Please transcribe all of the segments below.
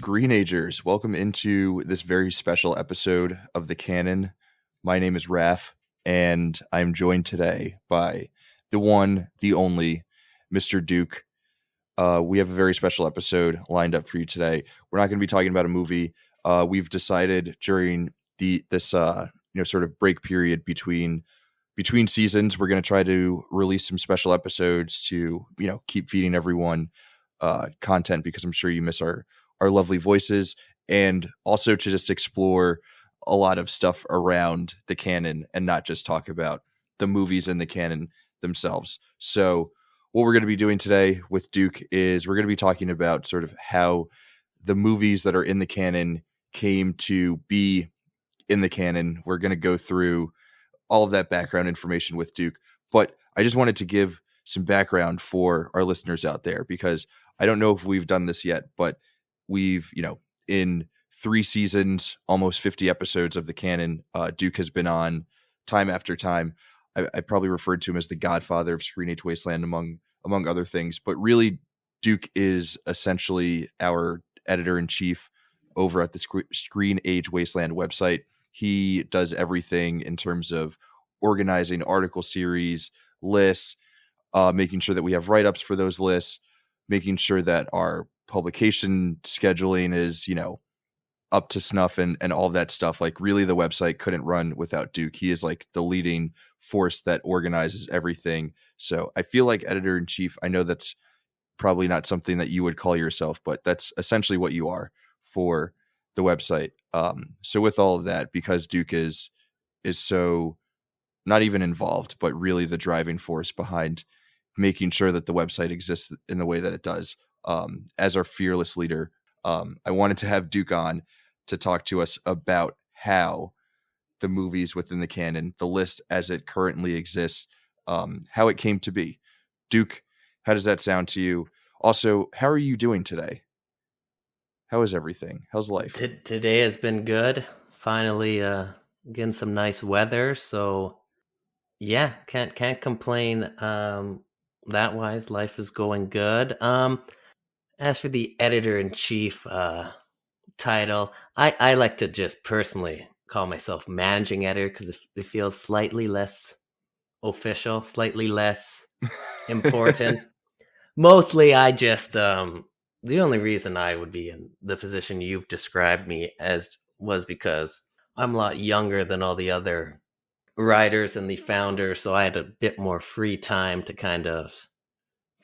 ScreenAgers, welcome into this very special episode of the Canon. My name is Raf, and I'm joined today by the one, the only, Mr. Duke. We have a very special episode lined up for you today. We're not going to be talking about a movie. We've decided during this sort of break period between seasons, we're going to try to release some special episodes to keep feeding everyone content, because I'm sure you miss our lovely voices, and also to just explore a lot of stuff around the canon and not just talk about the movies in the canon themselves. So what we're going to be doing today with Duke is we're going to be talking about sort of how the movies that are in the canon came to be in the canon. We're going to go through all of that background information with Duke, but I just wanted to give some background for our listeners out there, because I don't know if we've done this yet, but we've, in 3 seasons, almost 50 episodes of the canon, Duke has been on time after time. I probably referred to him as the godfather of ScreenAge Wasteland, among other things. But really, Duke is essentially our editor-in-chief over at the ScreenAge Wasteland website. He does everything in terms of organizing article series, lists, making sure that we have write-ups for those lists, making sure that our publication scheduling is, up to snuff and all that stuff. Like, really, the website couldn't run without Duke. He is like the leading force that organizes everything. So I feel like editor-in-chief, I know that's probably not something that you would call yourself, but that's essentially what you are for the website. So with all of that, because Duke is so not even involved, but really the driving force behind making sure that the website exists in the way that it does, as our fearless leader, I wanted to have Duke on to talk to us about how the movies within the canon, the list as it currently exists, how it came to be. Duke, how does that sound to you? Also, how are you doing today? How is everything? How's life? Today has been good. Finally, getting some nice weather. So, yeah, can't complain. That wise, life is going good. As for the editor-in-chief title, I like to just personally call myself managing editor, because it feels slightly less official, slightly less important. Mostly, I just the only reason I would be in the position you've described me as was because I'm a lot younger than all the other writers and the founders, so I had a bit more free time to kind of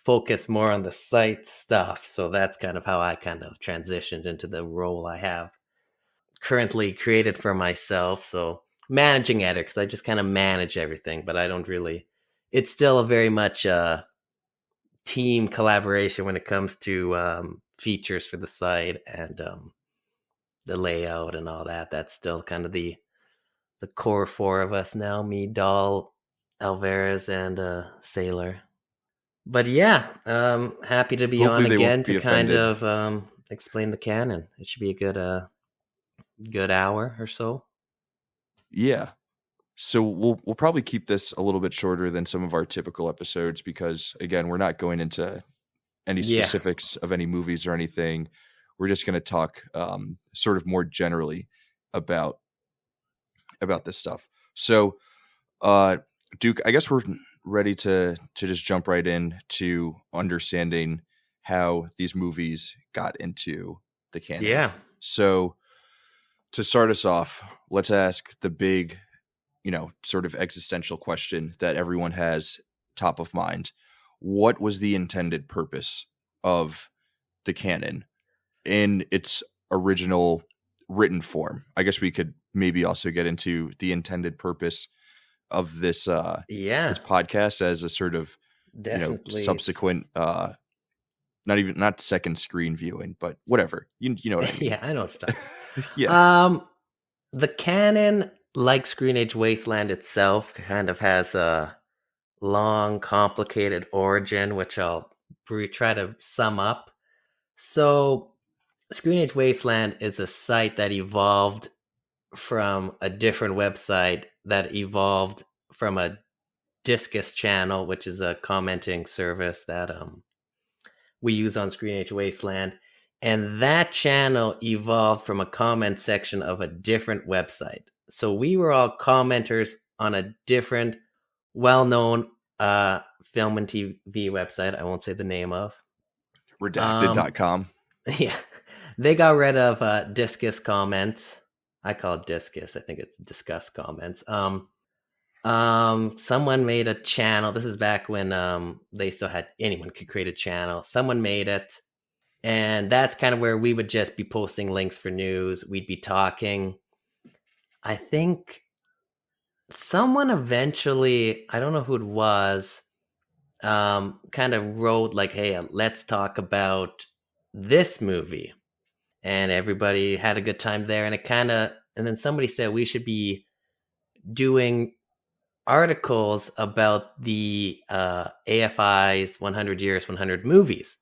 focus more on the site stuff. So that's kind of how I kind of transitioned into the role I have currently created for myself. So managing editor, because I just kind of manage everything, but I don't really, it's still a very much team collaboration when it comes to features for the site and the layout and all that. That's still kind of the core 4 of us now, me, Dahl, Alvarez, and Sailor. But yeah, happy to be Hopefully on again to kind offended. of explain the canon. It should be a good hour or so. Yeah. So we'll probably keep this a little bit shorter than some of our typical episodes, because again, we're not going into any specifics of any movies or anything. We're just going to talk sort of more generally about this stuff. So Duke, I guess we're ready to just jump right in to understanding how these movies got into the canon. Yeah. So to start us off, let's ask the big, sort of existential question that everyone has top of mind. What was the intended purpose of the canon in its original written form? I guess we could maybe also get into the intended purpose of this this podcast as a sort of subsequent not second screen viewing, but whatever. You know what I mean. Yeah, I know what you're talking about. Yeah. The canon, like ScreenAge Wasteland itself, kind of has a long, complicated origin, which I'll try to sum up. So, ScreenAge Wasteland is a site that evolved from a different website that evolved from a Discus channel, which is a commenting service that we use on ScreenAge Wasteland. And that channel evolved from a comment section of a different website. So we were all commenters on a different, well-known film and TV website. I won't say the name of. Redacted.com. Yeah, they got rid of discus comments. I call it discus. I think it's discuss comments. Someone made a channel. This is back when they still had anyone could create a channel. Someone made it, and that's kind of where we would just be posting links for news. We'd be talking. I think someone eventually, I don't know who it was, kind of wrote like, "Hey, let's talk about this movie," and everybody had a good time there. And then somebody said we should be doing articles about the AFI's 100 Years, 100 Movies,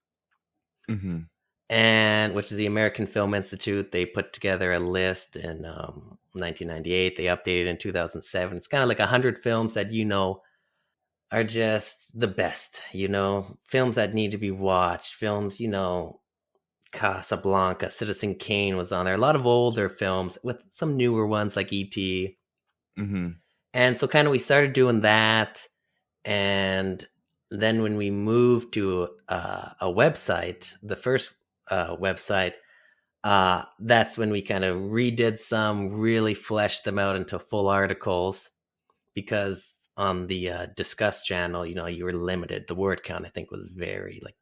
Mm-hmm. and which is the American Film Institute. They put together a list in 1998. They updated in 2007. It's kind of like 100 films that are just the best. Films that need to be watched. Films, Casablanca, Citizen Kane was on there. A lot of older films with some newer ones like E.T. Mm-hmm. And so kind of we started doing that. And then when we moved to a website, the first website, that's when we kind of redid some, really fleshed them out into full articles, because on the Discuss channel, you were limited. The word count, I think, was very like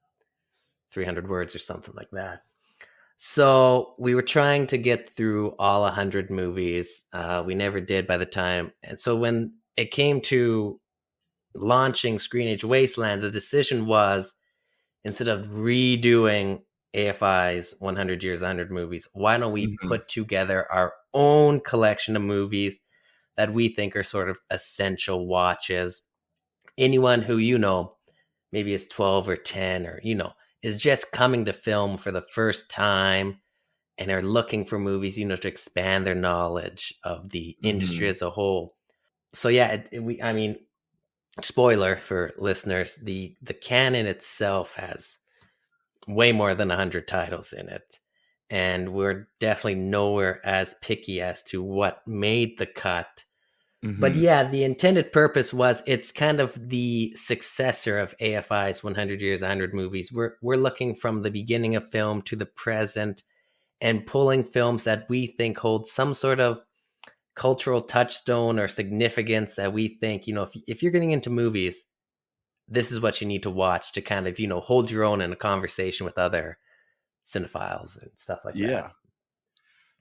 300 words or something like that. So we were trying to get through all 100 movies. We never did by the time. And so when it came to launching ScreenAge Wasteland, the decision was, instead of redoing AFI's 100 Years, 100 Movies, why don't we Mm-hmm. put together our own collection of movies that we think are sort of essential watches? Anyone who, maybe is 12 or 10 or, is just coming to film for the first time and are looking for movies, to expand their knowledge of the industry Mm-hmm. as a whole. So yeah, spoiler for listeners, the canon itself has way more than 100 titles in it, and we're definitely nowhere as picky as to what made the cut. But Mm-hmm. yeah, the intended purpose was, it's kind of the successor of AFI's 100 Years, 100 Movies. We're looking from the beginning of film to the present and pulling films that we think hold some sort of cultural touchstone or significance, that we think, if you're getting into movies, this is what you need to watch to kind of, hold your own in a conversation with other cinephiles and stuff like that. Yeah.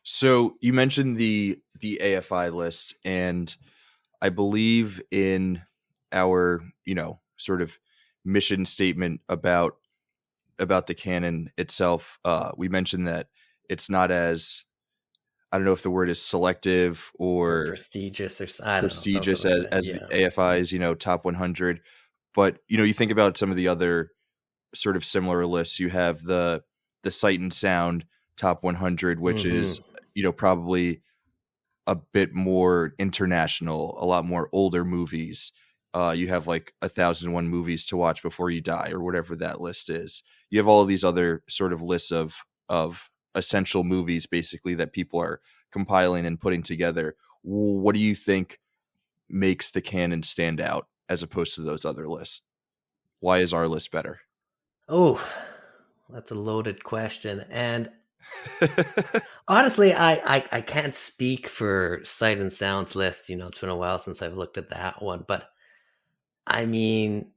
So you mentioned the AFI list, and I believe in our, sort of mission statement about the canon itself, we mentioned that it's not as, I don't know if the word is selective Or or prestigious, or I don't know, something prestigious like that. as the Yeah. AFI's, top 100. But, you think about some of the other sort of similar lists. You have the Sight and Sound top 100, which is, Mm-hmm. probably a bit more international, a lot more older movies. You have like 1,001 movies to watch before you die, or whatever that list is. You have all of these other sort of lists of essential movies, basically, that people are compiling and putting together. What do you think makes the canon stand out as opposed to those other lists? Why is our list better? Oh, that's a loaded question. And honestly, I can't speak for Sight and Sound's list. It's been a while since I've looked at that one. But I mean,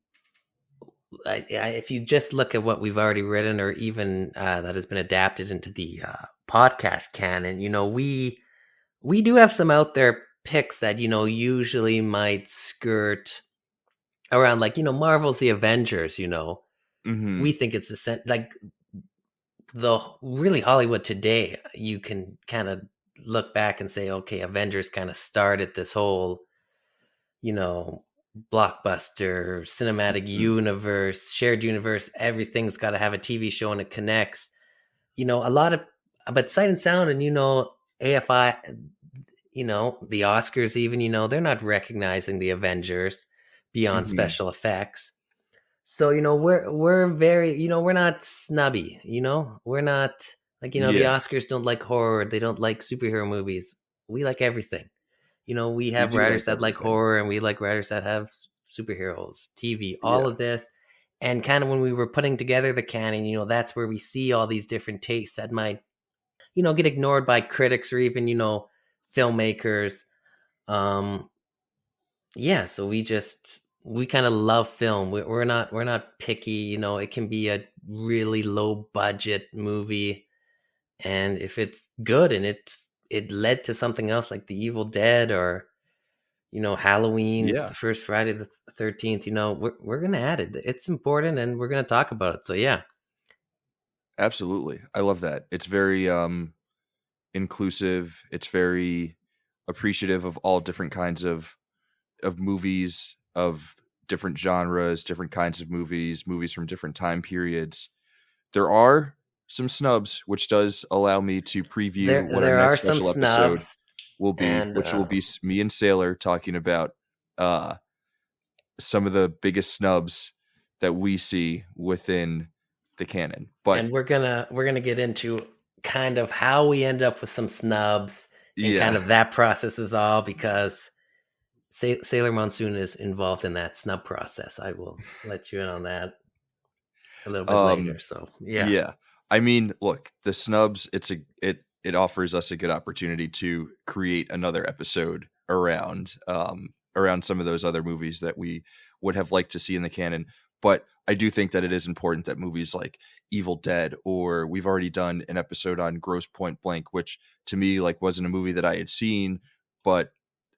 if you just look at what we've already written, or even that has been adapted into the podcast canon, we do have some out there picks that usually might skirt around, like Marvel's The Avengers. Mm-hmm. We think it's like the really Hollywood today. You can kind of look back and say, okay, Avengers kind of started this whole you know, blockbuster, cinematic Mm-hmm. universe, shared universe. Everything's got to have a TV show and it connects. A lot of, but Sight and Sound and, AFI, the Oscars, even, they're not recognizing the Avengers beyond Mm-hmm. special effects. So, we're very, we're not snubby, we're not like, the Yeah, Oscars don't like horror, they don't like superhero movies. We like everything. We we have do writers like that like everything. horror, and we like writers that have superheroes, TV, all Yeah, of this. And kind of when we were putting together the canon, that's where we see all these different tastes that might, get ignored by critics or even, filmmakers. Um, yeah, so we kind of love film. We're not picky. It can be a really low budget movie, and if it's good and it led to something else like The Evil Dead or Halloween, the yeah, first Friday the 13th, we're gonna add it. It's important, and we're gonna talk about it. So yeah, absolutely. I love that. It's very inclusive. It's very appreciative of all different kinds of movies, of different genres, different kinds of movies from different time periods. There are some snubs, which does allow me to preview there what our there are next some special episode snubs, will be, and which will be me and Sailor talking about uh, some of the biggest snubs that we see within the canon. But we're gonna get into kind of how we end up with some snubs and yeah, kind of that process is all because Sailor Monsoon is involved in that snub process. I will let you in on that a little bit later. um, So yeah, yeah. I mean, look, the snubs. It offers us a good opportunity to create another episode around some of those other movies that we would have liked to see in the canon. But I do think that it is important that movies like Evil Dead, or we've already done an episode on Gross Point Blank, which to me like wasn't a movie that I had seen, but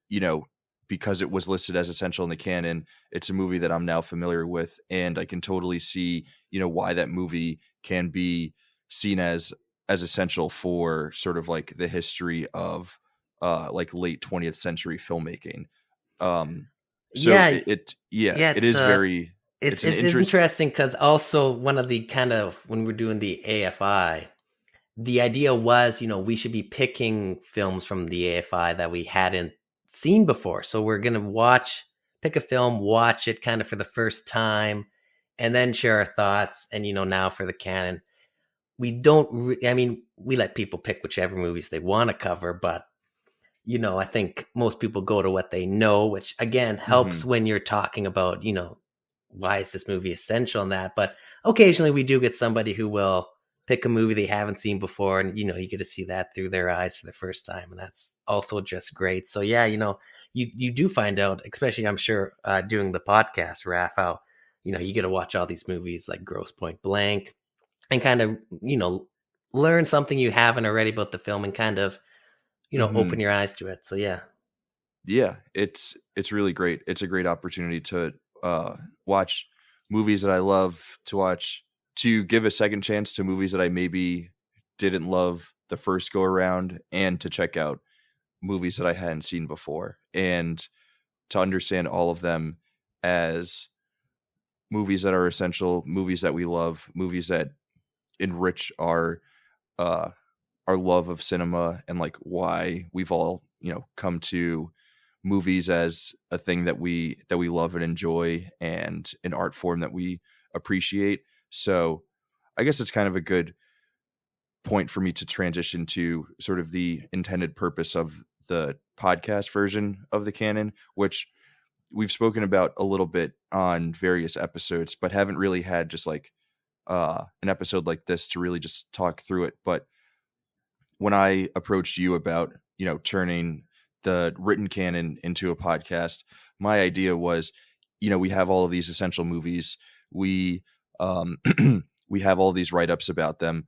you know, because it was listed as essential in the canon, it's a movie that I'm now familiar with, and I can totally see, why that movie can be seen as essential for sort of like the history of like late 20th century filmmaking. So yeah, yeah, yeah. it is very It's it's an it's interest. interesting because also one of the kind of when we're doing the AFI, the idea was, we should be picking films from the AFI that we hadn't seen before. So we're going to pick a film, watch it kind of for the first time, and then share our thoughts. And, now for the canon, we don't, I mean, we let people pick whichever movies they want to cover, but, I think most people go to what they know, which again helps Mhm. when you're talking about, why is this movie essential in that. But occasionally we do get somebody who will pick a movie they haven't seen before, and you get to see that through their eyes for the first time, and that's also just great. So yeah, you do find out, especially I'm sure doing the podcast, Raph, how you get to watch all these movies like Gross Point Blank and kind of learn something you haven't already about the film and kind of open Mhm. your eyes to it. So yeah. Yeah, it's really great. It's a great opportunity to watch movies that I love, to watch, to give a second chance to movies that I maybe didn't love the first go around, and to check out movies that I hadn't seen before, and to understand all of them as movies that are essential, movies that we love, movies that enrich uh our love of cinema, and like why we've all come to movies as a thing that we love and enjoy, and an art form that we appreciate. So I guess it's kind of a good point for me to transition to sort of the intended purpose of the podcast version of the canon, which we've spoken about a little bit on various episodes, but haven't really had just like an episode like this to really just talk through it. But when I approached you about, turning the written canon into a podcast, my idea was, we have all of these essential movies. We um we have all these write-ups about them.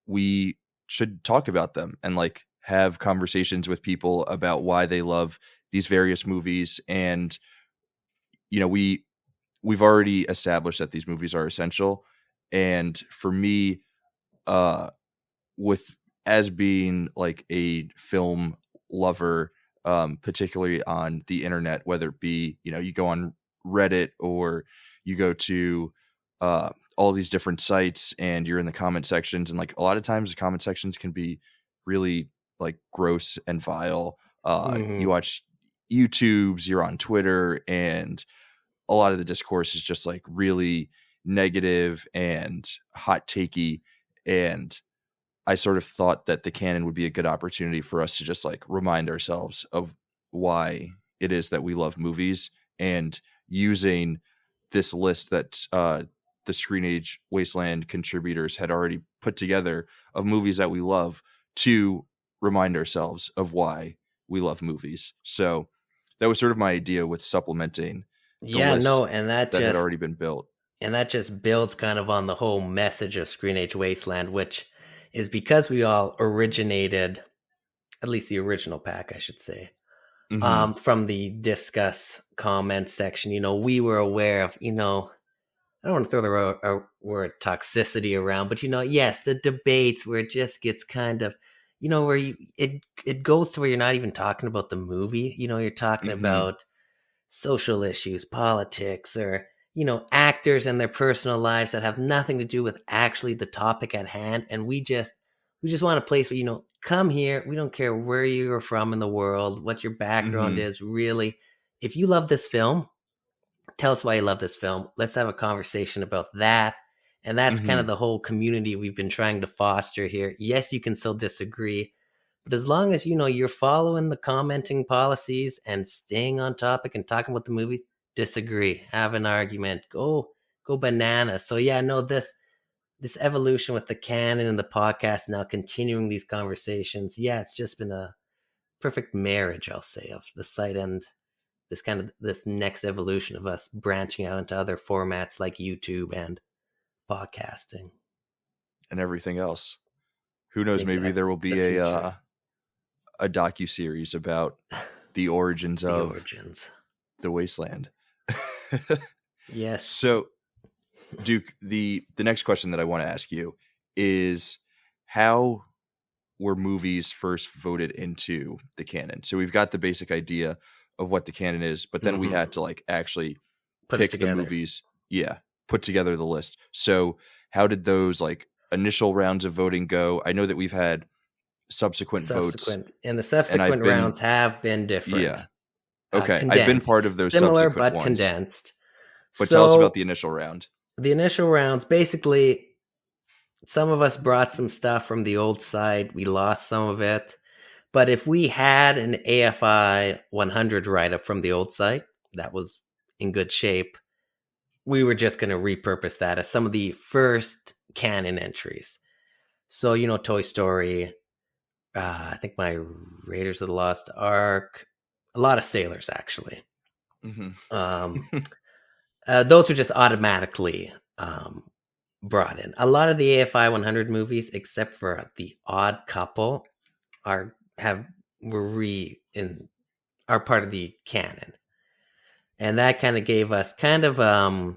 We should talk about them and like have conversations with people about why they love these various movies. And we've already established that these movies are essential. And for me, uh with as being like a film lover, particularly on the internet, whether it be, you go on Reddit, or you go to all these different sites, and you're in the comment sections, and like a lot of times the comment sections can be really like gross and vile. You Hmm. watch YouTubes, you're on Twitter, and a lot of the discourse is just like really negative and hot takey. And I sort of thought that the canon would be a good opportunity for us to just like remind ourselves of why it is that we love movies, and using this list that the ScreenAge Wasteland contributors had already put together of movies that we love to remind ourselves of why we love movies. So that was sort of my idea with supplementing the Yeah, list no, and that that had just already been built. builds kind of on the whole message of ScreenAge Wasteland, which is because we all originated, at least the original pack, I should say, Mm-hmm. from the discuss comment section. We were aware of, I don't want to throw the word toxicity around, but yes, the debates where it just gets kind of, where it goes to where you're not even talking about the movie. You're talking Mm-hmm. about social issues, politics, or actors and their personal lives that have nothing to do with actually the topic at hand. And we just want a place where come here. We don't care where you're from in the world, what your background Mm-hmm. is. Really, if you love this film, tell us why you love this film. Let's have a conversation about that. And that's kind Mm-hmm. of the whole community we've been trying to foster here. Yes, you can still disagree, but as long as you're following the commenting policies and staying on topic and talking about the movie, disagree, have an argument, go bananas. So yeah, no, this evolution with the canon and the podcast, now continuing these conversations, yeah, it's just been a perfect marriage, I'll say, of the site and this next evolution of us branching out into other formats like YouTube and podcasting. And everything else. Who knows? Maybe Exactly. there will The be future. a docu-series about the origins The of origins. the Wasteland. Yes. So, Duke, the next question that I want to ask you is, how were movies first voted into the canon? So we've got the basic idea of what the canon is, but then we had to like actually Put it pick the together. movies. Yeah, put together the list. So how did those like initial rounds of voting go? I know that we've had subsequent votes, The and I've subsequent been, rounds have been different. yeah, okay, I've been part Condensed. of those Similar subsequent but ones. condensed. But tell us about So the initial round. the initial rounds, basically, some of us brought some stuff from the old site. We lost some of it. But if we had an AFI 100 write-up from the old site that was in good shape, we were just going to repurpose that as some of the first canon entries. So, Toy Story, I think my Raiders of the Lost Ark, a lot of Sailors, actually. Um, Mm-hmm. those were just automatically brought in. A lot of the AFI 100 movies, except for The Odd Couple, are part of the canon, and that kind of gave us kind of an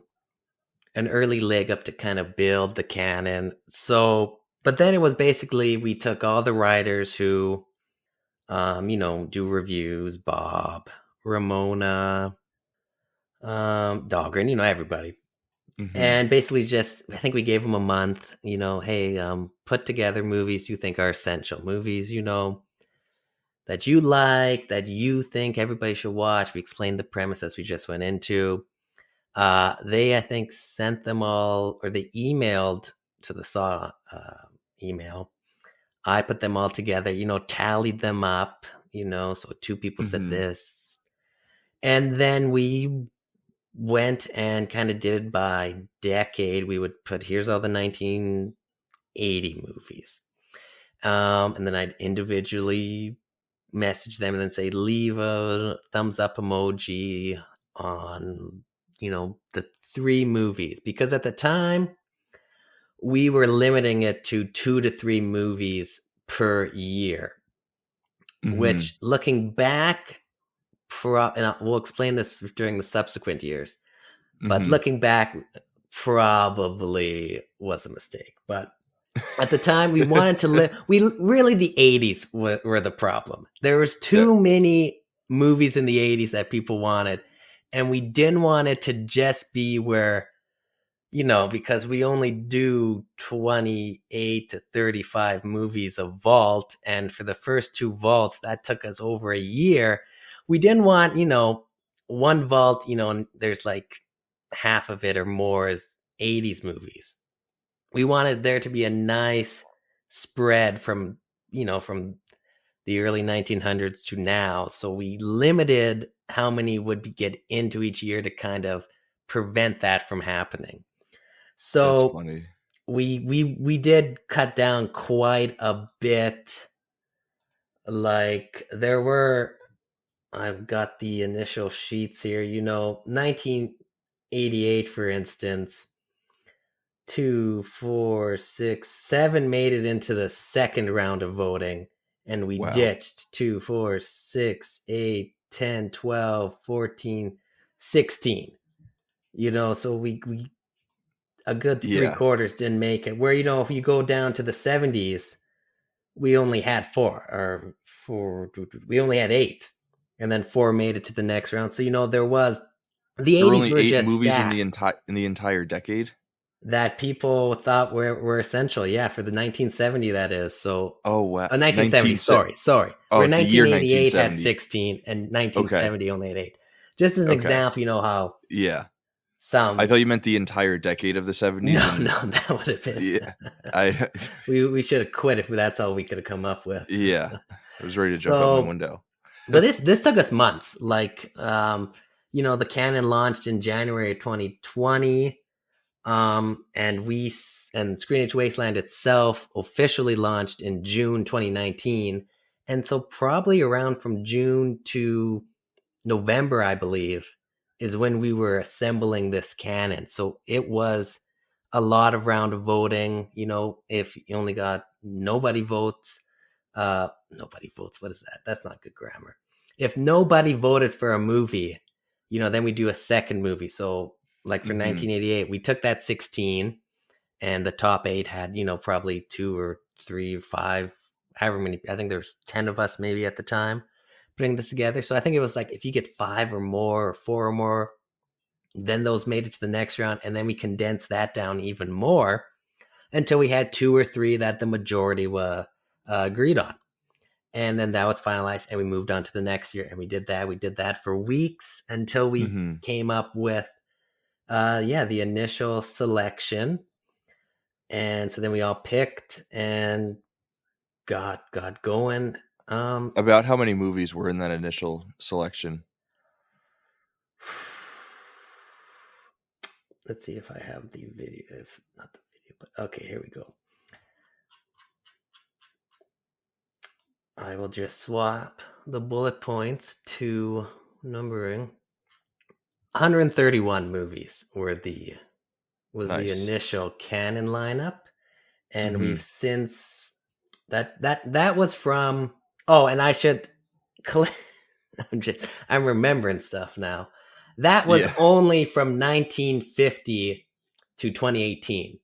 early leg up to kind of build the canon. So, but then it was basically we took all the writers who, do reviews, Bob, Ramona, Dahlgren, everybody. Mm-hmm. And basically just, I think we gave them a month, hey, put together movies you think are essential, movies, that you like, that you think everybody should watch. We explained the premise as we just went into. They, I think, sent them all, or they emailed to the Saw email. I put them all together, tallied them up, so two people said Mm-hmm. this. And then we went and kind of did it by decade. We would put, here's all the 1980 movies. And then I'd individually message them and then say, leave a thumbs up emoji on, the 3 movies. Because at the time, we were limiting it to 2 to 3 movies per year, Mm-hmm. which looking back, and we'll explain this during the subsequent years, but Mm-hmm. looking back, probably was a mistake. But at the time, we wanted to live. The 80s were the problem. There was Yep. too many movies in the 80s that people wanted, and we didn't want it to just be where, because we only do 28 to 35 movies a vault, and for the first 2 vaults, that took us over a year. We didn't want, one vault, and there's like half of it or more is 80s movies. We wanted there to be a nice spread from from the early 1900s to now. So we limited how many would get into each year to kind of prevent that from happening. That's So funny. we did cut down quite a bit. Like there were, I've got the initial sheets here, 1988, for instance, 2, 4, 6, 7 made it into the second round of voting, and we Wow. ditched 2, 4, 6, 8, 10, 12, 14, 16. So we a good three Yeah. quarters didn't make it. Where if you go down to the 70s, we only had 4, we only had 8, and then 4 made it to the next round. So there was the There were 80s only were 8 just movies in stacked the entire decade. that people thought were essential. Yeah, for the 1970, that is. So Oh wow. 1970. Sorry. Where Oh, the year 1988 had 1970. 16 and Okay. 1970 only had 8. Just as an Okay. example, how Yeah. some I thought you meant the entire decade of the 70s. no, that would have been. Yeah. I we should have quit if that's all we could have come up with. Yeah. I was ready to jump out my So, window. but this took us months. Like, the Canon launched in January of 2020, and ScreenAge Wasteland itself officially launched in June 2019, and so probably around from June to November, I believe, is when we were assembling this Canon. So it was a lot of round of voting. If you only got nobody votes, nobody votes. What is that? That's not good grammar. If nobody voted for a movie, then we do a second movie. So like for 1988, we took that 16 and the top 8 had, probably 2 or 3 or 5, however many. I think there's 10 of us maybe at the time putting this together. So I think it was like if you get 5 or more or 4 or more, then those made it to the next round. And then we condensed that down even more until we had 2 or 3 that the majority were agreed on. And then that was finalized and we moved on to the next year. And we did that for weeks until we came up with, the initial selection. And so then we all picked and got going. About how many movies were in that initial selection? Let's see if I have the video. If not the video, but okay, here we go. I will just swap the bullet points to numbering. 131 movies was Nice. the initial Canon lineup, and we've since that was from. Oh, and I should. I'm remembering stuff now. That was only from 1950 to 2018,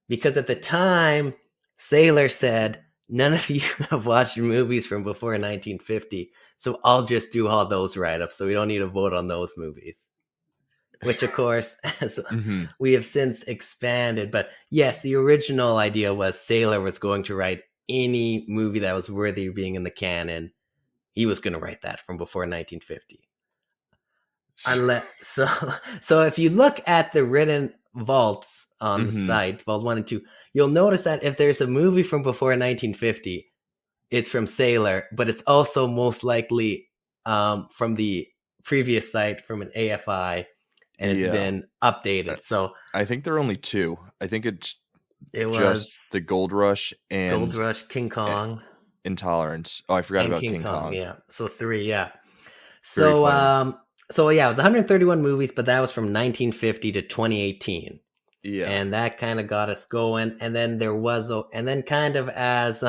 because at the time, Sailor said, none of you have watched movies from before 1950, so I'll just do all those write-ups, so we don't need to vote on those movies. Which, of course, we have since expanded. But yes, the original idea was Sailor was going to write any movie that was worthy of being in the canon. He was going to write that from before 1950. So if you look at the written vaults on the site, Vault 1 and 2, you'll notice that if there's a movie from before 1950, it's from Sailor, but it's also most likely from the previous site from an AFI, and it's been updated. So I think there are only 2. I think it was just the Gold Rush and King Kong. Intolerance. Oh, I forgot about King Kong. Yeah. So 3, yeah. So it was 131 movies, but that was from 1950 to 2018. Yeah. And that kind of got us going. And then there was kind of as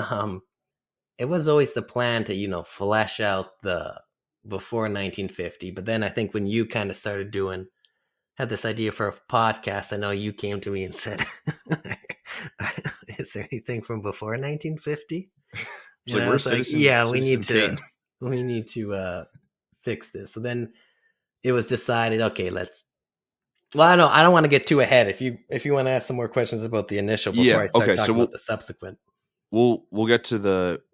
it was always the plan to, flesh out the before 1950. But then I think when you kind of started had this idea for a podcast, I know you came to me and said, is there anything from before 1950? Like, we're citizens. Yeah, we need to fix this. So then it was decided, okay, I don't want to get too ahead. If you want to ask some more questions about the initial before I start talking about the subsequent. We'll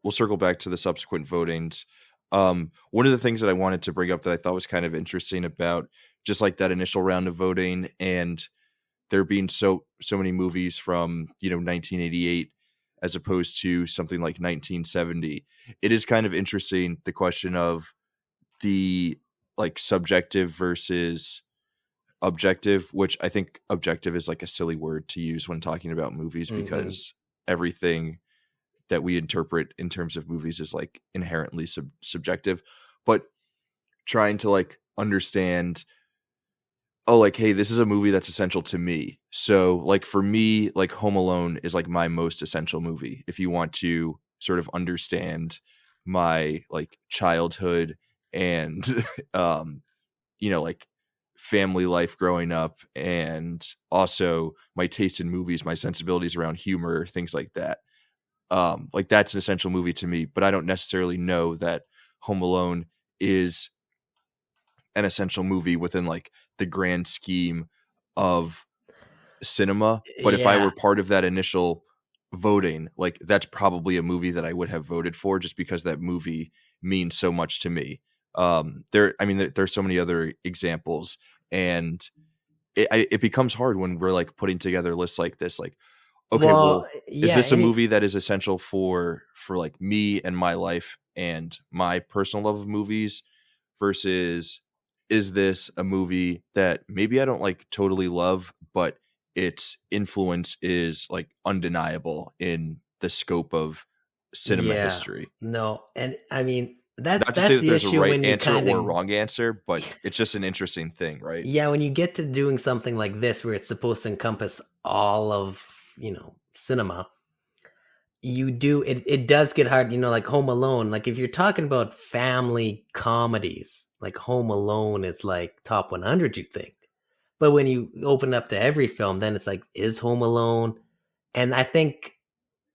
circle back to the subsequent votings. One of the things that I wanted to bring up that I thought was kind of interesting about just like that initial round of voting, and there being so many movies from 1988 as opposed to something like 1970, it is kind of interesting, the question of the like subjective versus objective, which I think objective is like a silly word to use when talking about movies, Mm-hmm. because everything that we interpret in terms of movies is like inherently subjective. But trying to like understand, oh, like, hey, this is a movie that's essential to me. So like for me, like Home Alone is like my most essential movie. If you want to sort of understand my like childhood and like family life growing up, and also my taste in movies, my sensibilities around humor, things like that. Like that's an essential movie to me, but I don't necessarily know that Home Alone is an essential movie within like the grand scheme of cinema. But if I Yeah. were part of that initial voting, like that's probably a movie that I would have voted for, just because that movie means so much to me. There's so many other examples, and it becomes hard when we're like putting together lists like this. Like, okay, Well, well, is yeah. this a movie that is essential for like me and my life and my personal love of movies, versus is this a movie that maybe I don't like totally love, but its influence is like undeniable in the scope of cinema Yeah. history? No, and I mean that's Not to say that the there's a issue right when you answer kind or a of wrong answer, but it's just an interesting thing, right? yeah, when you get to doing something like this where it's supposed to encompass all of, cinema, you do it does get hard, like Home Alone. Like if you're talking about family comedies, like Home Alone is like top 100, you think. But when you open up to every film, then it's like, is Home Alone? And I think,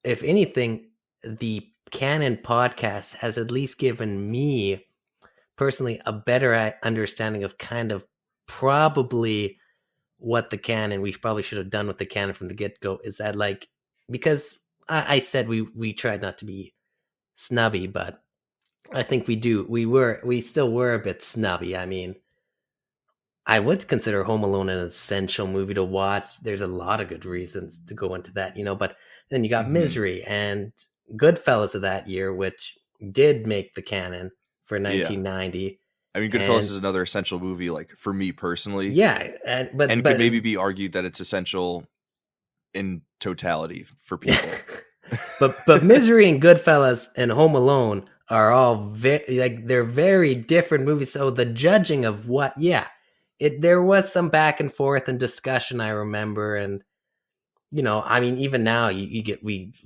if anything, the Canon podcast has at least given me personally a better understanding of kind of probably what the Canon we probably should have done with the Canon from the get-go. Is that like, because I said we tried not to be snubby, but I think we still were a bit snubby. I mean, I would consider Home Alone an essential movie to watch. There's a lot of good reasons to go into that, but then you got Mm-hmm. Misery and Goodfellas of that year, which did make the Canon for Yeah. 1990. I mean, Goodfellas And is another essential movie, like for me personally, yeah, and and could maybe be argued that it's essential in totality for people. but Misery and Goodfellas and Home Alone are all they're very different movies. So the judging of there was some back and forth and discussion, I remember. And I mean, even now you get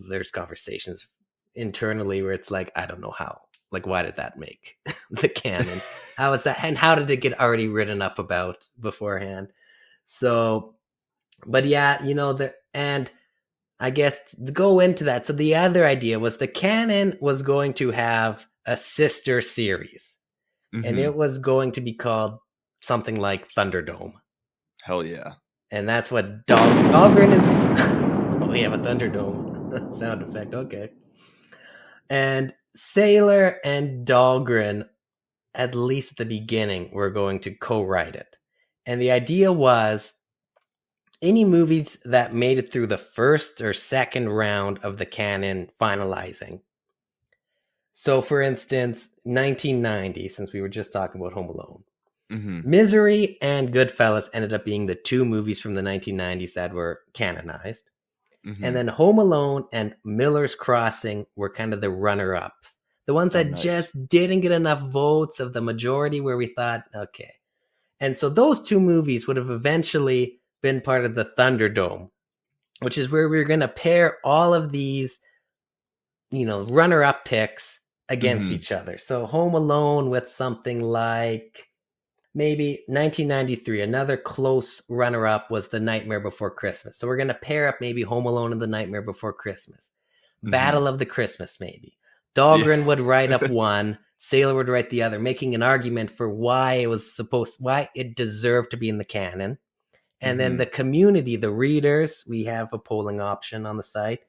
there's conversations internally where it's like, I don't know how, like, why did that make the canon? How is that, and how did it get already written up about beforehand? So, but yeah, and I guess to go into that. So the other idea was the canon was going to have a sister series, and Mm-hmm. it was going to be called something like Thunderdome. Hell yeah. And that's what Dahlgren is. Oh, we have a Thunderdome sound effect. Okay. And Sailor and Dahlgren, at least at the beginning, were going to co-write it. And the idea was any movies that made it through the first or second round of the canon finalizing. So, for instance, 1990, since we were just talking about Home Alone, Mm-hmm. Misery and Goodfellas ended up being the two movies from the 1990s that were canonized. Mm-hmm. And then Home Alone and Miller's Crossing were kind of the runner-ups. The ones that nice. just didn't get enough votes of the majority where we thought, okay. And so those two movies would have eventually been part of the Thunderdome, which is where we're going to pair all of these, runner-up picks against each other. So Home Alone with something like maybe 1993. Another close runner-up was The Nightmare Before Christmas. So we're going to pair up maybe Home Alone and The Nightmare Before Christmas. Battle of the Christmas, maybe. Dahlgren would write up one, Sailor would write the other, making an argument for why it deserved to be in the canon. And then the community, the readers, we have a polling option on the site.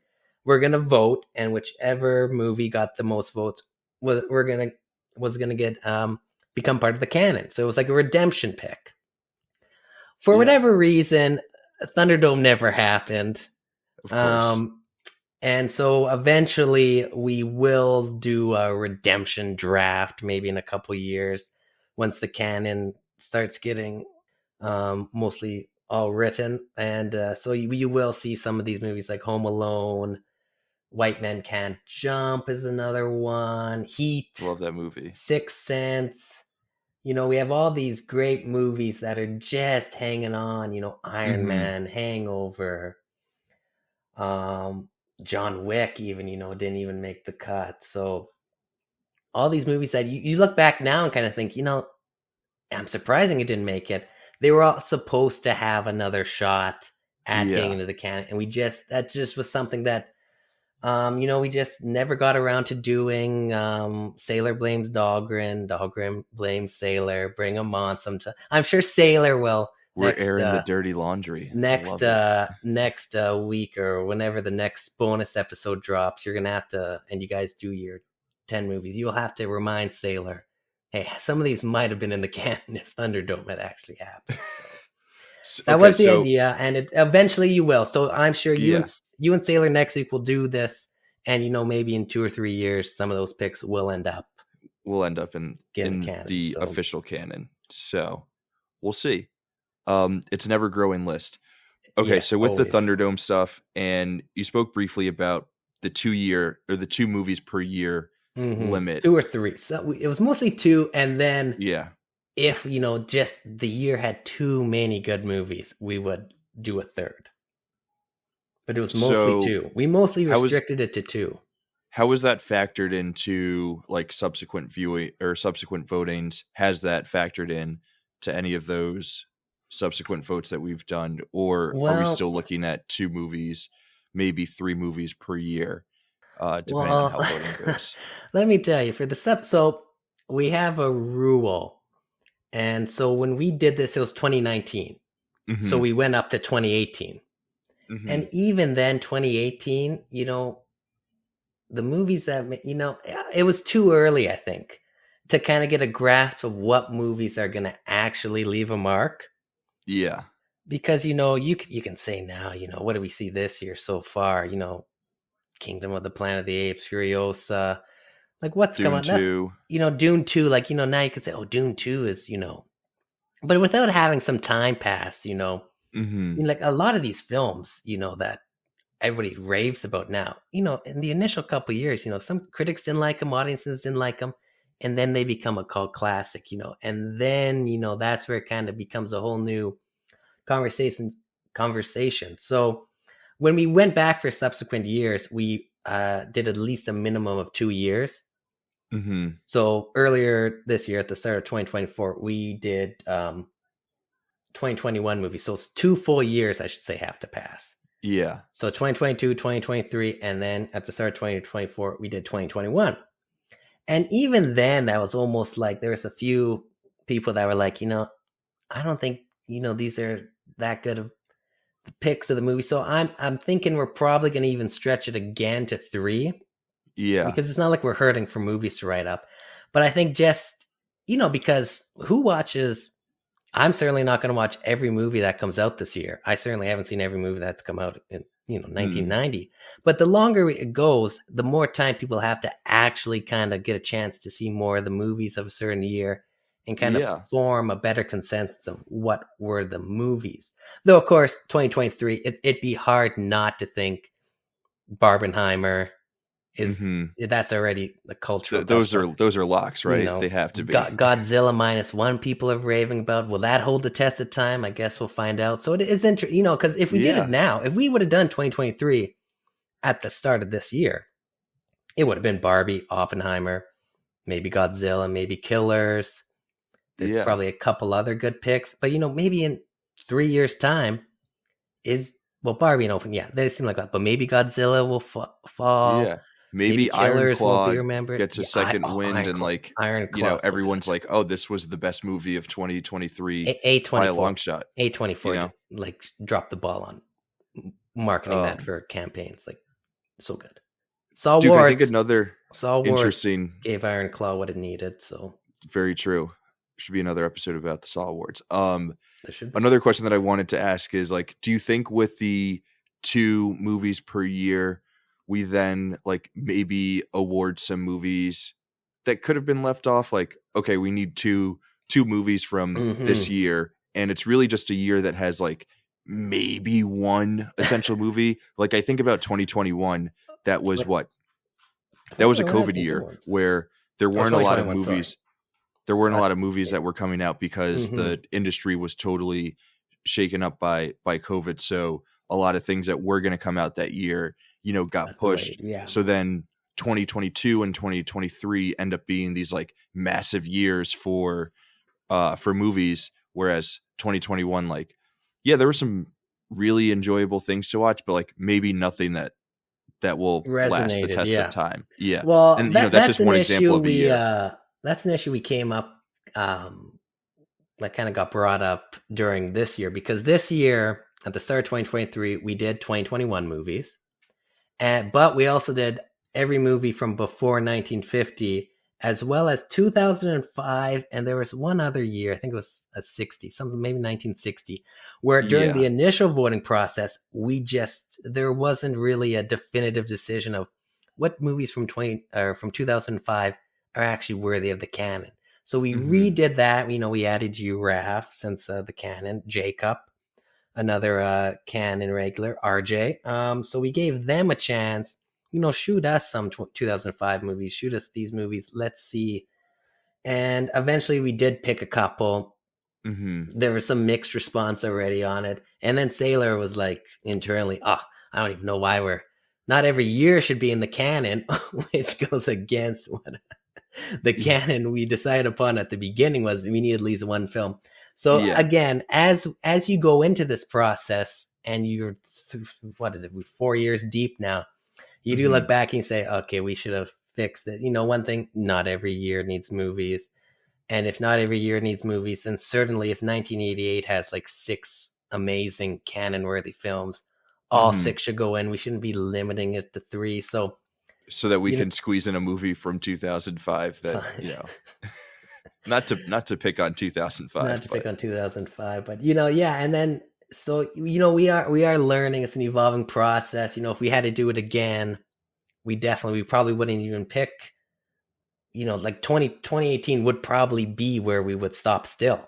We're going to vote, and whichever movie got the most votes was going to get become part of the canon. So it was like a redemption pick. for Yeah, whatever reason, Thunderdome never happened. of course. Um, and so eventually we will do a redemption draft, maybe in a couple years, once the canon starts getting mostly all written. And so you will see some of these movies like Home Alone, White Men Can't Jump is another one, Heat, Love that movie. Sixth Sense. We have all these great movies that are just hanging on, Iron Hmm. Man, Hangover, um, John Wick, even, didn't even make the cut. So all these movies that you look back now and kind of think, I'm surprising it didn't make it. They were all supposed to have another shot at getting Yeah. into the canon. And that just was something that, we just never got around to doing. Sailor blames Dahlgren, Dahlgren blames Sailor, bring him on sometime. I'm sure Sailor will We're airing the dirty laundry. I next love it. next week or whenever the next bonus episode drops. You're gonna have to, and you guys do your 10 movies, you'll have to remind Sailor, hey, some of these might have been in the canon if Thunderdome had actually happened. So that Okay, was the so idea, and eventually you will. So I'm sure yeah, you and Sailor next week will do this, and maybe in 2 or 3 years some of those picks will end up we'll end up in getting canon. the So official canon. So we'll see. It's an ever growing list. Okay, yes, so with the always. Thunderdome stuff, and you spoke briefly about the 2 year or the 2 movies per year limit. 2 or 3. So it was mostly 2, and then Yeah. if just the year had too many good movies, we would do a third. But it was mostly So 2. We mostly how was restricted it to 2. how was that factored into like subsequent viewing or subsequent votings? Has that factored in to any of those subsequent votes that we've done, or are we Well, still looking at 2 movies, maybe 3 movies per year, depending on well, how voting goes? let me tell you, for the so we have a rule. And so when we did this, it was 2019. So Mm-hmm. we went up to 2018. Mm-hmm. And even then, 2018, the movies that, it was too early, I think, to kind of get a grasp of what movies are going to actually leave a mark. Yeah. Because, you can say now, what do we see this year so far? Kingdom of the Planet of the Apes, Furiosa, like what's Dune coming up? 2. Dune 2, like, now you can say, oh, Dune 2 is, but without having some time pass, Mm-hmm. like a lot of these films, that everybody raves about now, in the initial couple of years, some critics didn't like them, audiences didn't like them, and then they become a cult classic, and then, that's where it kind of becomes a whole new conversation. So when we went back for subsequent years, we did at least a minimum of 2 years. Mm-hmm. So earlier this year, at the start of 2024, we did 2021 movies. So it's 2 full years, I should say, have to pass. Yeah. So 2022, 2023, and then at the start of 2024, we did 2021. And even then, that was almost like there was a few people that were like, I don't think, these are that good of the picks of the movie. So I'm thinking we're probably going to even stretch it again to 3, Yeah. because it's not like we're hurting for movies to write up. But I think just, because who watches? I'm certainly not going to watch every movie that comes out this year. I certainly haven't seen every movie that's come out in 1990. But the longer it goes, the more time people have to actually kind of get a chance to see more of the movies of a certain year and kind of Yeah. form a better consensus of what were the movies. Though, of course, 2023, it'd be hard not to think Barbenheimer is Mm-hmm. that's already the cultural. Those are locks, right? They have to be. Godzilla -1 people are raving about. Will that hold the test of time? I guess we'll find out. So it is interesting, because if we did it now, if we would have done 2023 at the start of this year, it would have been Barbie, Oppenheimer, maybe Godzilla, maybe Killers. There's probably a couple other good picks, but maybe in 3 years' time Barbie and Open, yeah, they seem like that, but maybe Godzilla will fall. Yeah. Maybe Killers will be Ironclaw remembered. gets a second wind, and like, Ironclaw, everyone's like, oh, this was the best movie of 2023 A24 by a long shot. A24 like dropped the ball on marketing that for campaigns, like so good. Duke, I think another Saw interesting, gave Ironclaw what it needed. So very true. Should be another episode about the Saw Awards. There should be. Another question that I wanted to ask is like, do you think with the 2 movies per year, we then like maybe award some movies that could have been left off? Like, okay, we need two movies from this year, and it's really just a year that has like maybe one essential movie. Like I think about 2021, that was what? That was a COVID year where there weren't a lot of movies. Sorry. There weren't a lot of movies that were coming out because the industry was totally shaken up by COVID. So a lot of things that were going to come out that year, got pushed. Yeah. So then 2022 and 2023 end up being these like massive years for movies. Whereas 2021, like, yeah, there were some really enjoyable things to watch, but like maybe nothing that will last the test of time. Yeah. Well, and that's just one example of a year. That's an issue we came up, that kind of got brought up during this year, because this year at the start of 2023, we did 2021 movies, but we also did every movie from before 1950, as well as 2005, and there was one other year, I think it was a 60, something maybe 1960, where during the initial voting process, there wasn't really a definitive decision of what movies from 2005 are actually worthy of the canon. So we redid that. We added you, Raph, since the canon, Jacob, another canon regular, RJ. So we gave them a chance. Shoot us some 2005 movies. Shoot us these movies. Let's see. And eventually we did pick a couple. There was some mixed response already on it. And then Sailor was like internally, I don't even know why not every year should be in the canon, which goes against what the canon we decided upon at the beginning was we need at least one film. So again, as you go into this process and you're, 4 years deep now, you do look back and say, okay, we should have fixed it. One thing, not every year needs movies. And if not every year needs movies, then certainly if 1988 has like 6 amazing canon-worthy films, all 6 should go in. We shouldn't be limiting it to 3. So that we can squeeze in a movie from 2005 that, not to pick on 2005. Not to pick on 2005, but, and then, so, we are learning. It's an evolving process. If we had to do it again, we probably wouldn't even pick, like 2018 would probably be where we would stop still.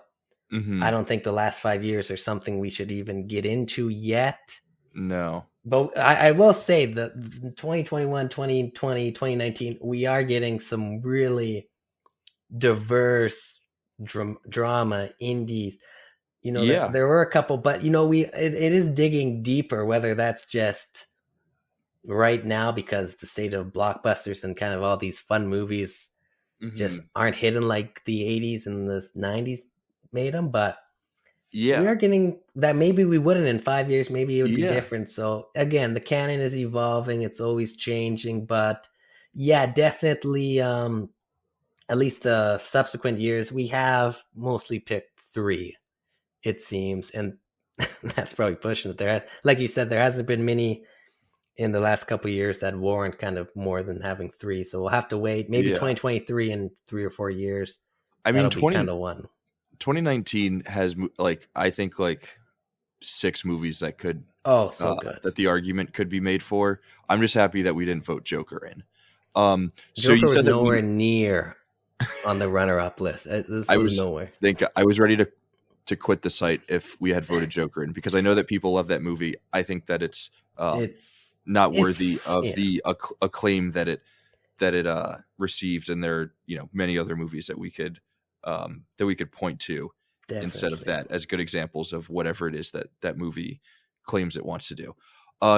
I don't think the last 5 years are something we should even get into yet. No. But I will say that 2021, 2020, 2019, we are getting some really diverse drama, indies. There were a couple, but it is digging deeper, whether that's just right now because the state of blockbusters and kind of all these fun movies just aren't hitting like the 80s and the 90s made them, but we are getting that. Maybe we wouldn't in 5 years, maybe it would be different. So again, the canon is evolving, it's always changing, but definitely at least the subsequent years we have mostly picked 3, it seems, and that's probably pushing it. There, like you said, there hasn't been many in the last couple of years that warrant kind of more than having 3. So we'll have to wait. Maybe 2023 in 3 or 4 years. I mean, 2019 has I think 6 movies that could good that the argument could be made for. I'm just happy that we didn't vote Joker in. So Joker you said was nowhere near on the runner-up list. I was nowhere. I was ready to quit the site if we had voted Joker in, because I know that people love that movie. I think that it's not worthy of the acclaim that it received, and there are many other movies that we could point to instead of that as good examples of whatever it is that movie claims it wants to do.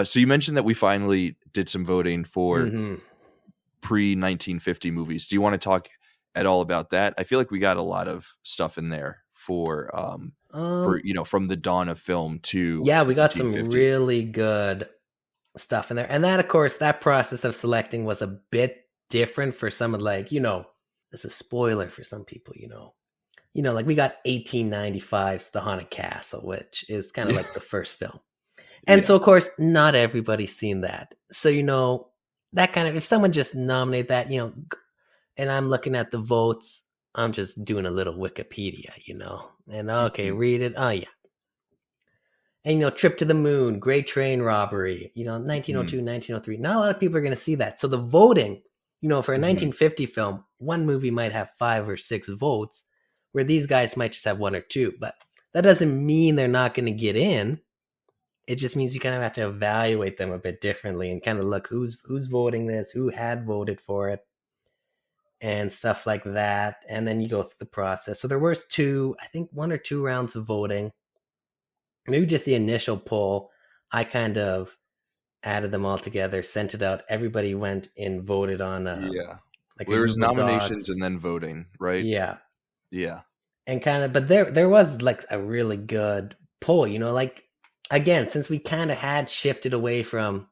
So you mentioned that we finally did some voting for pre-1950 movies. Do you want to talk at all about that? I feel like we got a lot of stuff in there for from the dawn of film to we got some really good stuff in there. And that, of course, that process of selecting was a bit different for some of it's a spoiler for some people, like we got 1895's The Haunted Castle, which is kind of like the first film. And so, of course, not everybody's seen that. So, that kind of, if someone just nominate that, and I'm looking at the votes, I'm just doing a little Wikipedia, and okay, Mhm. read it. Oh yeah. And Trip to the Moon, Great Train Robbery, Mhm. 1902, 1903. Not a lot of people are going to see that. So the voting, for a Mhm. 1950 film, one movie might have 5 or 6 votes, where these guys might just have 1 or 2. But that doesn't mean they're not going to get in. It just means you kind of have to evaluate them a bit differently and kind of look who's voting this, who had voted for it, and stuff like that. And then you go through the process. So there was I think 1 or 2 rounds of voting. Maybe just the initial poll. I kind of added them all together, sent it out. Everybody went and voted on Yeah. like Well, a there was Google nominations Docs. and then voting, right? Yeah, Yeah. and kind of, but there was like a really good poll. Like again, since we kind of had shifted away from.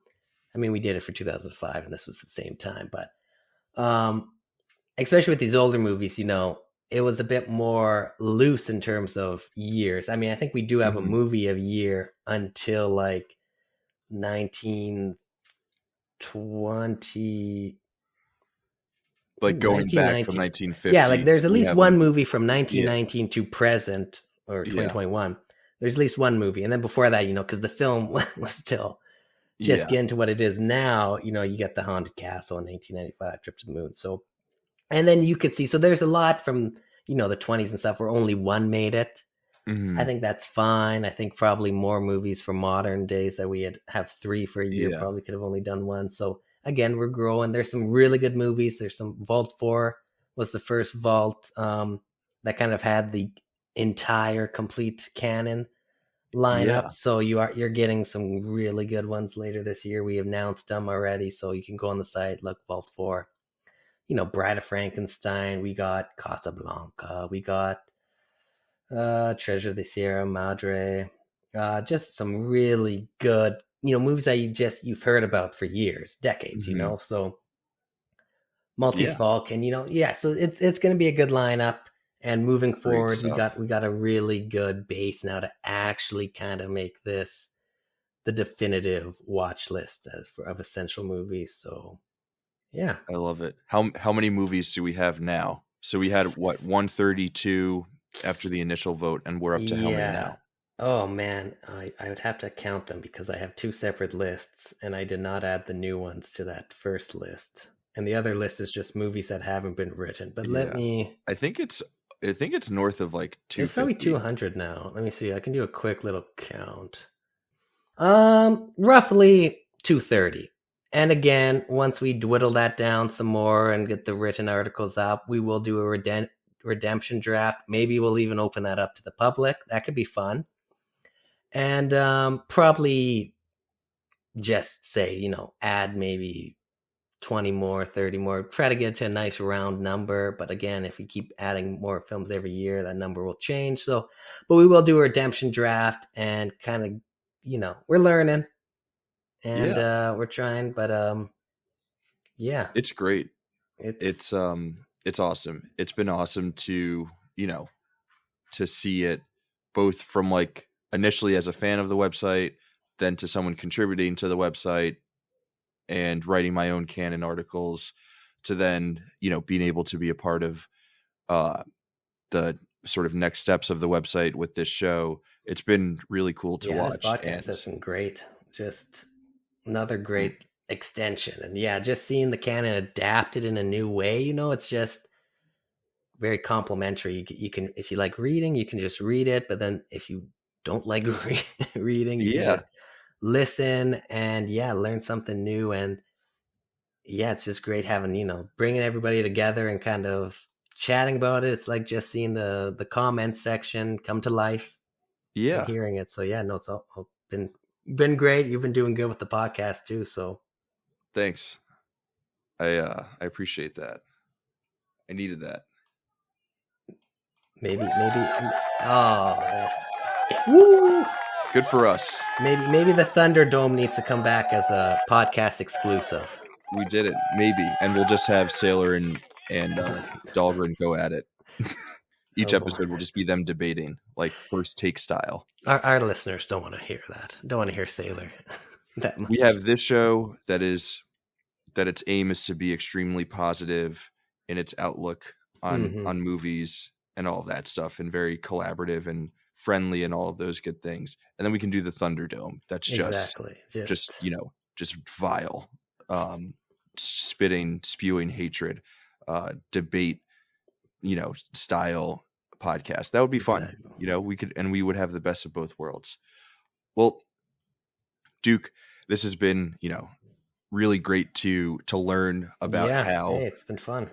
I mean, we did it for 2005, and this was the same time, but especially with these older movies, it was a bit more loose in terms of years. I mean, I think we do have a Mhm. movie of year until like 1920, Like going back from 1919. Yeah, like 1950, there's at we least have a one movie from yeah. 1919 to present, or Yeah. 2021. There's at least one movie. And then before that, because the film was still just Yeah. getting to what it is now, you get The Haunted Castle in 1995, Trip to the Moon. So, and then you could see, so there's a lot from, the 20s and stuff where only one made it. I Mhm. think that's fine. I think probably more movies from modern days that we have 3 for a year Yeah. probably could have only done one. So again, we're growing. There's some really good movies. There's some Vault 4 was the first Vault that kind of had the entire complete canon lineup. Yeah. So you're getting some really good ones later this year. We announced them already, so you can go on the site, look Vault 4. Bride of Frankenstein. We got Casablanca. We got Treasure of the Sierra Madre. Just some really good, movies that you've heard about for years, decades, Mhm. So Maltese Yeah. Falcon, yeah. So it's going to be a good lineup. And moving Great forward, we stuff. got a really good base now to actually kind of make this the definitive watch list of essential movies. So yeah, I love it. How many movies do we have now? So we had what, 132 after the initial vote, and we're up to how many yeah. now? Oh man, I would have to count them because I have 2 separate lists and I did not add the new ones to that first list. And the other list is just movies that haven't been written. But Yeah. I think it's north of like there's probably 250. 200 now. Let me see. I can do a quick little count. Roughly 230. And again, once we dwindle that down some more and get the written articles up, we will do a redemption draft. Maybe we'll even open that up to the public. That could be fun. And probably just say, add maybe 20 more, 30 more, try to get to a nice round number. But again, if we keep adding more films every year, that number will change. So, but we will do a redemption draft and kind of, we're learning and Yeah. we're trying, but yeah, It's great. it's, It's awesome. It's been awesome to, to see it both from like initially as a fan of the website, then to someone contributing to the website and writing my own canon articles, to then, being able to be a part of uh the sort of next steps of the website with this show. It's been really cool to yeah, this watch. podcast And has been great. Just another mm, great extension. And yeah, just seeing the canon adapted in a new way, it's just very complimentary. You can, if you like reading, you can just read it. But then if you don't like reading, you can yeah, just listen and yeah, learn something new. And yeah, it's just great having, bringing everybody together and kind of chatting about it. It's like just seeing the comment section come to life and yeah, hearing it. So yeah, no, it's all been great. You've been doing good with the podcast too. So thanks. I appreciate that. I needed that. maybe oh woo. Good for us. Maybe the Thunderdome needs to come back as a podcast exclusive. We did it. Maybe. And we'll just have Sailor and Dahlgren go at it. Each Oh, episode will just be them debating, like first take style. our listeners don't want to hear that. Don't want to hear Sailor that We much. have this show that its aim is to be extremely positive in its outlook on movies and all of that stuff, and very collaborative and friendly and all of those good things. And then we can do the Thunderdome. That's just vile, spewing hatred, debate, style podcast. That would be fun. Exactly. We would have the best of both worlds. Well, Duke, this has been, really great to learn about Hey, it's been fun.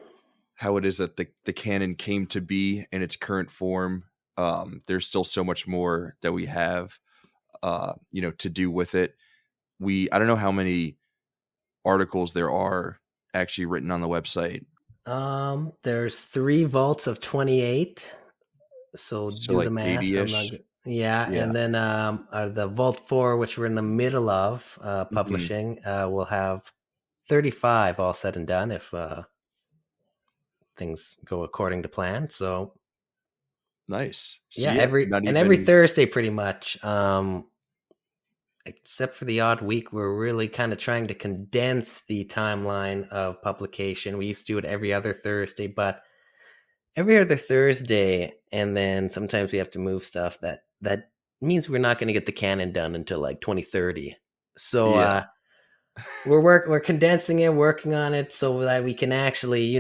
How it is that the canon came to be in its current form. There's still so much more that we have, to do with it. I don't know how many articles there are actually written on the website. There's 3 vaults of 28. So do like the math. 80-ish. And then the Vault 4, which we're in the middle of publishing, will have 35 all said and done if things go according to plan. So nice. So, every Thursday pretty much, except for the odd week, we're really kind of trying to condense the timeline of publication. We used to do it every other Thursday, but every other Thursday, and then sometimes we have to move stuff that means we're not going to get the canon done until like 2030. So we're condensing it, working on it so that we can actually,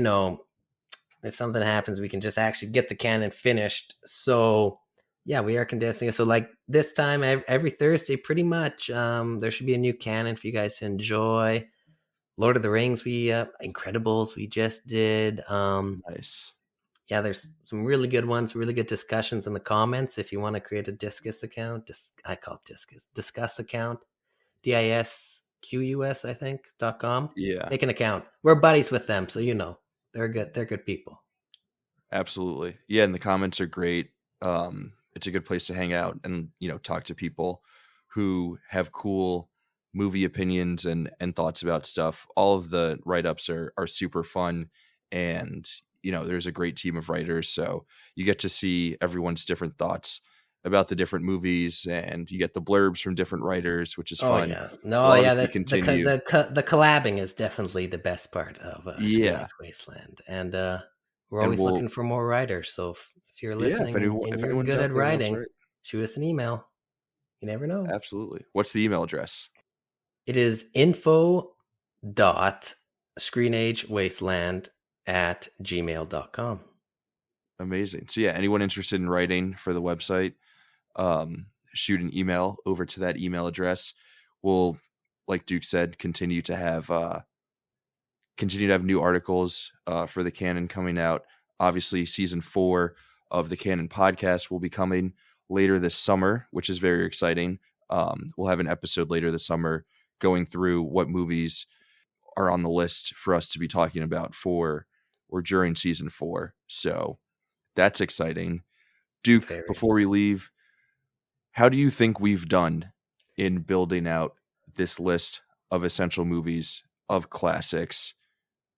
if something happens, we can just actually get the canon finished. So yeah, we are condensing it. So like this time, every Thursday, pretty much, there should be a new canon for you guys to enjoy. Lord of the Rings, Incredibles, we just did. Nice. Yeah, there's some really good ones, really good discussions in the comments. If you want to create a Discuss account, I call it Discuss account, DISQUS, I think, .com. Yeah. Make an account. We're buddies with them, so they're good. They're good people. Absolutely. Yeah, and the comments are great. It's a good place to hang out and, talk to people who have cool movie opinions and thoughts about stuff. All of the write-ups are super fun, and there's a great team of writers, so you get to see everyone's different thoughts about the different movies, and you get the blurbs from different writers, which is fun. The collabing is definitely the best part of ScreenAge Wasteland, and we're always looking for more writers. So if you're listening and you're good at writing, shoot us an email. You never know. Absolutely. What's the email address? It is info.screenagewasteland@gmail.com. Amazing. So yeah, anyone interested in writing for the website, shoot an email over to that email address. We'll, like Duke said, continue to have new articles for the canon coming out. Obviously, season 4 of the Canon podcast will be coming later this summer, which is very exciting. We'll have an episode later this summer going through what movies are on the list for us to be talking about for or during season 4. So that's exciting. Duke, before we leave, how do you think we've done in building out this list of essential movies, of classics?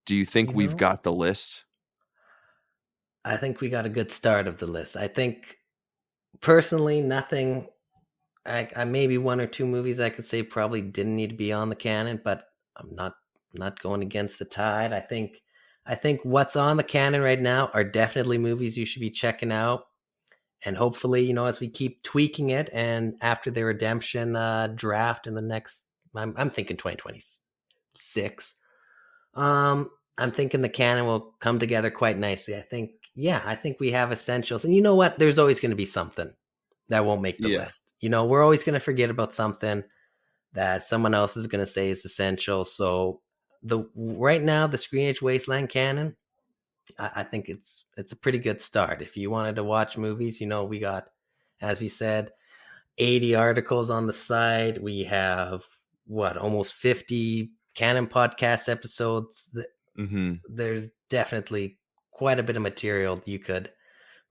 Do you think we've got the list? I think we got a good start of the list. I think personally, nothing. I maybe 1 or 2 movies I could say probably didn't need to be on the canon, but I'm not going against the tide. I think what's on the canon right now are definitely movies you should be checking out, and hopefully, as we keep tweaking it, and after the redemption draft in the next, I'm thinking 2026. I'm thinking the canon will come together quite nicely. I think we have essentials. And you know what? There's always going to be something that won't make the list. We're always going to forget about something that someone else is going to say is essential. So right now, the ScreenAge Wasteland canon, I think it's a pretty good start. If you wanted to watch movies, we got, as we said, 80 articles on the site. We have almost 50 Canon podcast episodes. There's definitely quite a bit of material you could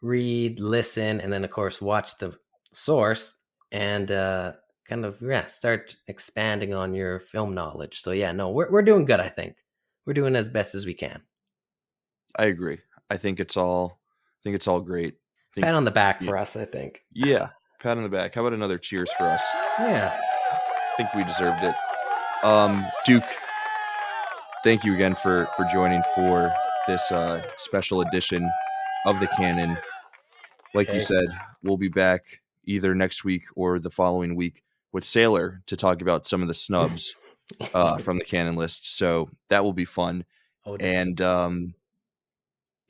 read, listen, and then of course watch the source and start expanding on your film knowledge. So we're doing good. I think we're doing as best as we can. I agree. I think it's all great. Pat on the back for us, I think. Yeah, pat on the back. How about another cheers for us? Yeah. I think we deserved it. Duke, thank you again for joining for this special edition of the Canon. Like you said, we'll be back either next week or the following week with Sailor to talk about some of the snubs from the Canon list. So that will be fun. And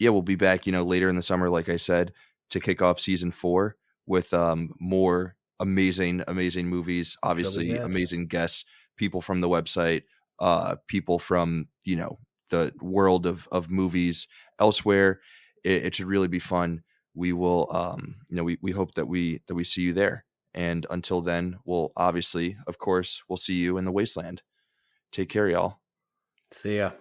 we'll be back, later in the summer, like I said, to kick off season 4 with more amazing movies, obviously amazing guests, people from the website, people from, the world of movies elsewhere. It should really be fun. We will, we hope that we see you there. And until then, we'll obviously, of course, we'll see you in the Wasteland. Take care, y'all. See ya.